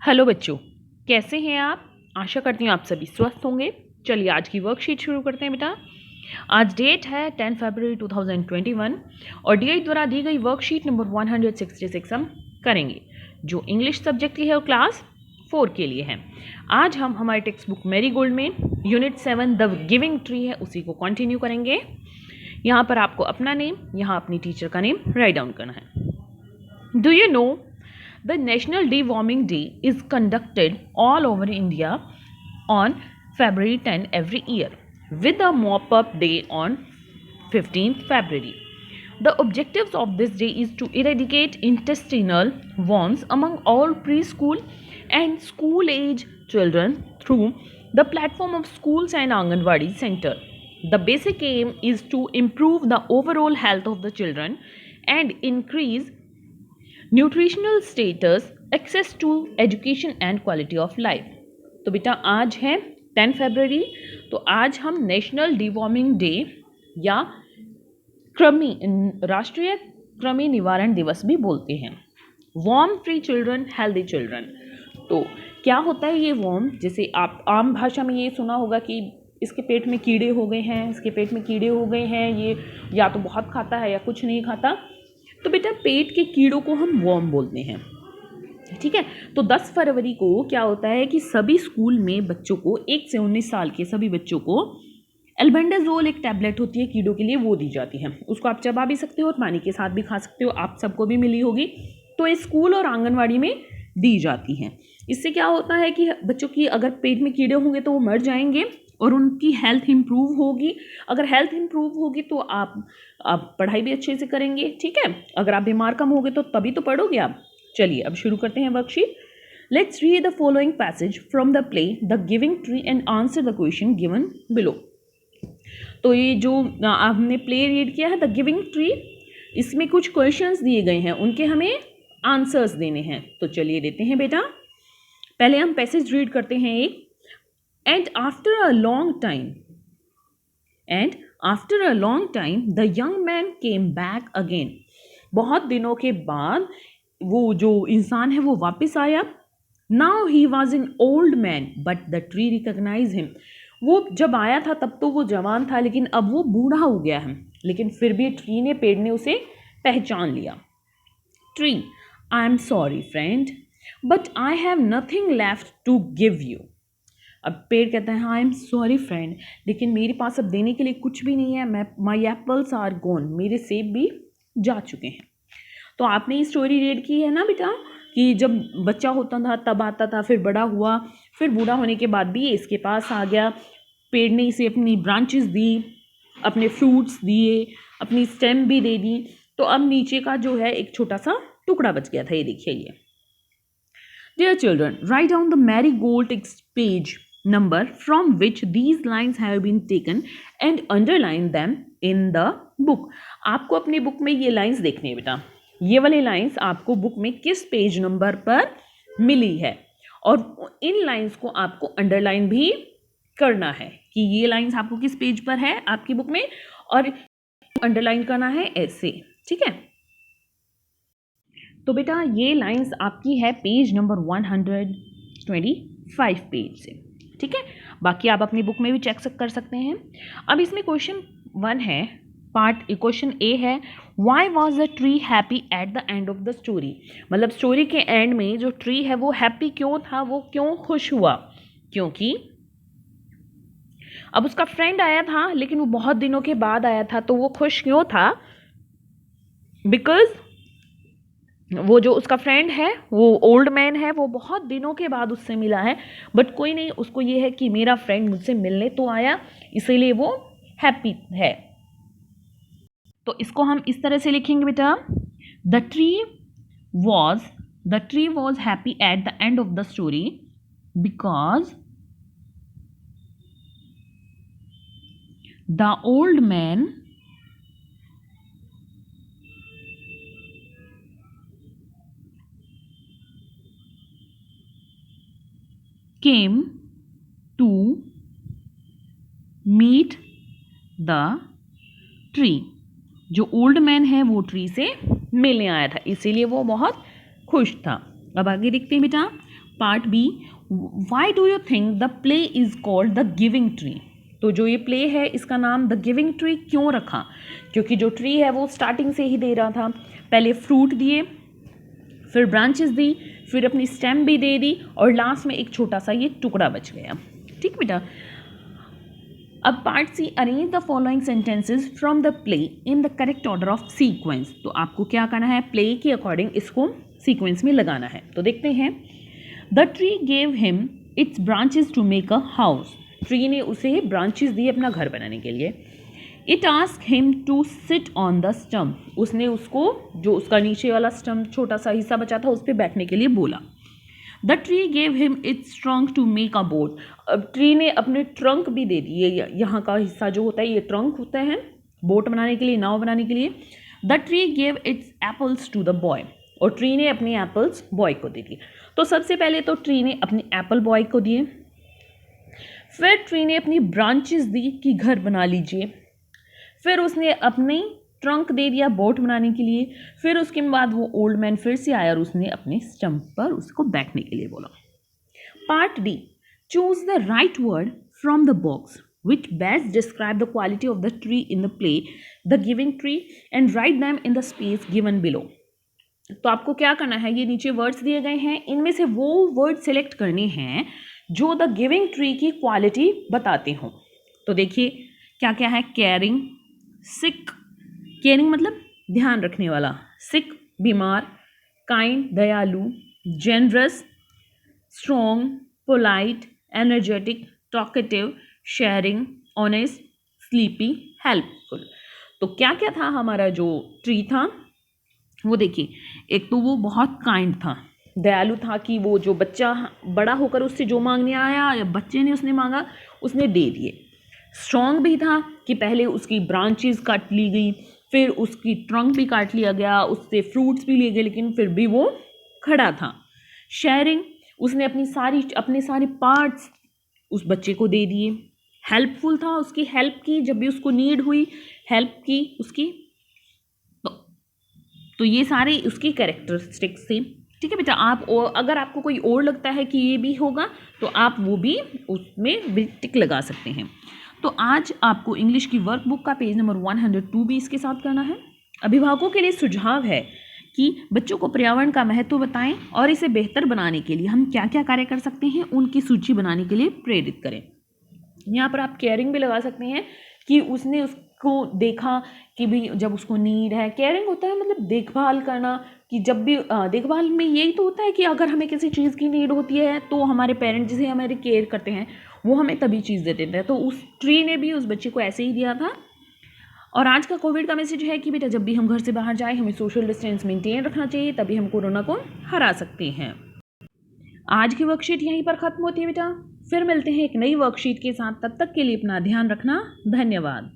Hello बच्चों, कैसे हैं आप? आशा करती हूँ आप सभी स्वस्थ होंगे। चलिए आज की वर्कशीट शुरू करते हैं बेटा। आज डेट है 10 फरवरी 2021 और डीआई द्वारा दी गई वर्कशीट नंबर 166 हम करेंगे, जो इंग्लिश सब्जेक्ट की है और क्लास 4 के लिए है। आज हम हमारे टेक्स्ट बुक मेरी गोल्ड में यूनिट 7 द गिविंग ट्री है, उसी को कंटिन्यू करेंगे। यहाँ पर आपको अपना नेम, यहाँ अपनी टीचर का नेम राइट डाउन करना है। Do you know the National Deworming Day is conducted all over India on February 10 every year, with a mop-up day on 15th February. The objectives of this day is to eradicate intestinal worms among all preschool and school-age children through the platform of schools and Anganwadi center. The basic aim is to improve the overall health of the children and increase nutritional status, access to education and quality of life. तो बेटा आज है 10 फरवरी, तो आज हम national deworming day या राष्ट्रीय कृमि निवारण दिवस भी बोलते हैं। Worm free children healthy children. तो क्या होता है ये वॉर्म? जैसे आप आम भाषा में ये सुना होगा कि इसके पेट में कीड़े हो गए हैं, इसके पेट में कीड़े हो गए हैं, ये या तो बहुत खाता है या कुछ नहीं खाता। तो बेटा पेट के कीड़ों को हम वॉर्म बोलते हैं, ठीक है। तो 10 फरवरी को क्या होता है कि सभी स्कूल में बच्चों को 1 से 19 साल के सभी बच्चों को एल्बेंडाजोल एक टैबलेट होती है कीड़ों के लिए, वो दी जाती है। उसको आप चबा भी सकते हो और पानी के साथ भी खा सकते हो, आप सबको भी मिली होगी। तो ये स्कूल और आंगनवाड़ी में दी जाती हैं। इससे क्या होता है कि बच्चों की अगर पेट में कीड़े होंगे तो वो मर जाएंगे और उनकी हेल्थ इंप्रूव होगी। अगर हेल्थ इंप्रूव होगी तो आप पढ़ाई भी अच्छे से करेंगे, ठीक है। अगर आप बीमार कम होगे तो तभी तो पढ़ोगे आप। चलिए अब शुरू करते हैं worksheet. Let's read the following passage from the play the giving tree and answer the question given below. तो ये जो हमने प्ले रीड किया है द गिविंग ट्री, इसमें कुछ क्वेश्चंस दिए गए हैं, उनके हमें आंसर्स देने हैं। तो चलिए देते हैं बेटा। पहले हम पैसेज रीड करते हैं एक। And after a long time, the young man came back again. बहुत दिनों के बाद वो जो इंसान है वो वापस आया। Now he was an old man, but the tree recognized him. वो जब आया था तब तो वो जवान था, लेकिन अब वो बूढ़ा हो गया है, लेकिन फिर भी ट्री ने, पेड़ ने उसे पहचान लिया। Tree, I am sorry friend, but I have nothing left to give you. अब पेड़ कहता है आई एम सॉरी फ्रेंड, लेकिन मेरे पास अब देने के लिए कुछ भी नहीं है। माई एप्पल्स आर गॉन, मेरे सेब भी जा चुके हैं। तो आपने ये स्टोरी रीड की है ना बेटा, कि जब बच्चा होता था तब आता था, फिर बड़ा हुआ, फिर बूढ़ा होने के बाद भी इसके पास आ गया। पेड़ ने इसे अपनी ब्रांचेस दी, अपने फ्रूट्स दिए, अपनी स्टेम भी दे दी। तो अब नीचे का जो है एक छोटा सा टुकड़ा बच गया था, ये देखिए ये। Dear children, write down the marigold text page number from which these lines have been taken and underline them in the book. आपको अपनी बुक में ये लाइंस देखनी है बेटा। ये वाली लाइंस आपको बुक में किस पेज नंबर पर मिली है, और इन लाइंस को आपको अंडरलाइन भी करना है कि ये लाइंस आपको किस पेज पर है आपकी बुक में, और अंडरलाइन करना है ऐसे, ठीक है। तो बेटा ये लाइंस आपकी है पेज नंबर 125 पेज से, ठीक है। बाकी आप अपनी बुक में भी चेक कर सकते हैं। अब इसमें क्वेश्चन 1 है, क्वेश्चन ए है, why was the tree happy at the end of the story. मतलब स्टोरी के एंड में जो ट्री है वो हैप्पी क्यों था, वो क्यों खुश हुआ? क्योंकि अब उसका फ्रेंड आया था, लेकिन वो बहुत दिनों के बाद आया था। तो वो खुश क्यों था? बिकॉज वो जो उसका फ्रेंड है, वो ओल्ड मैन है, वो बहुत दिनों के बाद उससे मिला है, बट कोई नहीं, उसको ये है कि मेरा फ्रेंड मुझसे मिलने तो आया, इसीलिए वो हैप्पी है। तो इसको हम इस तरह से लिखेंगे बेटा, the tree was happy at the end of the story because the old man came to meet the tree. जो ओल्ड मैन है वो ट्री से मिलने आया था, इसीलिए वो बहुत खुश था। अब आगे देखते हैं बेटा, part B, why do you think the play is called the giving tree? तो जो ये प्ले है इसका नाम द गिविंग ट्री क्यों रखा? क्योंकि जो ट्री है वो स्टार्टिंग से ही दे रहा था, पहले फ्रूट दिए, फिर ब्रांचेस दी, फिर अपनी स्टेम भी दे दी और लास्ट में एक छोटा सा ये टुकड़ा बच गया। ठीक बेटा। अब part C, arrange the following sentences from the play in the correct order of sequence. तो आपको क्या करना है, प्ले के अकॉर्डिंग इसको सीक्वेंस में लगाना है। तो देखते हैं। The tree gave him its branches to make a house. Tree ने उसे ब्रांचेस दिए अपना घर बनाने के लिए। It ask him to sit on the stump. उसने उसको जो उसका नीचे वाला स्टम्प छोटा सा हिस्सा बचा था उस पर बैठने के लिए बोला। The tree gave him its trunk to make a boat. अब ट्री ने अपने ट्रंक भी दे दिए, यहाँ का हिस्सा जो होता है ये ट्रंक होता है बोट बनाने के लिए, नाव बनाने के लिए। The tree gave its apples to the boy. और ट्री ने अपने एप्पल्स बॉय को दे दिए। तो सबसे पहले तो ट्री ने अपने एप्पल बॉय को दिए, फिर ट्री ने अपनी ब्रांचेस दी कि घर बना लीजिए, फिर उसने अपनी ट्रंक दे दिया बोट बनाने के लिए, फिर उसके बाद वो ओल्ड मैन फिर से आया और उसने अपने स्टंप पर उसको बैठने के लिए बोला। Part D, choose the right word from the box which best describe the quality of the tree in the play the giving tree and write them in the space given below। तो आपको क्या करना है, ये नीचे words दिए गए हैं, इनमें से वो वर्ड सिलेक्ट करने हैं जो द गिविंग ट्री की क्वालिटी बताते हों। तो देखिए क्या क्या है, केयरिंग, सिक, केयरिंग मतलब ध्यान रखने वाला, सिक बीमार, काइंड दयालु, generous strong, polite, energetic, talkative, sharing, honest, sleepy, helpful. तो क्या क्या था हमारा जो ट्री था वो देखिए, एक तो वो बहुत काइंड था, दयालु था कि वो जो बच्चा बड़ा होकर उससे जो मांगने आया या बच्चे ने उसने मांगा उसने दे दिए। स्ट्रॉन्ग भी था कि पहले उसकी ब्रांचेस काट ली गई, फिर उसकी ट्रंक भी काट लिया गया, उससे फ्रूट्स भी लिए गए, लेकिन फिर भी वो खड़ा था। शेयरिंग, उसने अपने सारे पार्ट्स उस बच्चे को दे दिए। हेल्पफुल था, उसकी हेल्प की, जब भी उसको नीड हुई हेल्प की उसकी। तो ये सारे उसकी कैरेक्टरिस्टिक्स थे। ठीक है बेटा, आप अगर आपको कोई और लगता है कि ये भी होगा तो आप वो भी उसमें टिक लगा सकते हैं। तो आज आपको इंग्लिश की वर्कबुक का पेज नंबर 102 भी इसके साथ करना है। अभिभावकों के लिए सुझाव है कि बच्चों को पर्यावरण का महत्व बताएं और इसे बेहतर बनाने के लिए हम क्या क्या कार्य कर सकते हैं उनकी सूची बनाने के लिए प्रेरित करें। यहाँ पर आप केयरिंग भी लगा सकते हैं कि उसने उसको देखा कि भी जब उसको नीड है, केयरिंग होता है मतलब देखभाल करना, कि जब भी देखभाल में यही तो होता है कि अगर हमें किसी चीज़ की नीड होती है तो हमारे पेरेंट्स जिसे हमारे केयर करते हैं वो हमें तभी चीज़ देते हैं। तो उस ट्री ने भी उस बच्चे को ऐसे ही दिया था। और आज का कोविड का मैसेज है कि बेटा जब भी हम घर से बाहर जाए हमें सोशल डिस्टेंस मेंटेन रखना चाहिए, तभी हम कोरोना को हरा सकते हैं। आज की वर्कशीट यहीं पर ख़त्म होती है बेटा, फिर मिलते हैं एक नई वर्कशीट के साथ। तब तक के लिए अपना ध्यान रखना। धन्यवाद।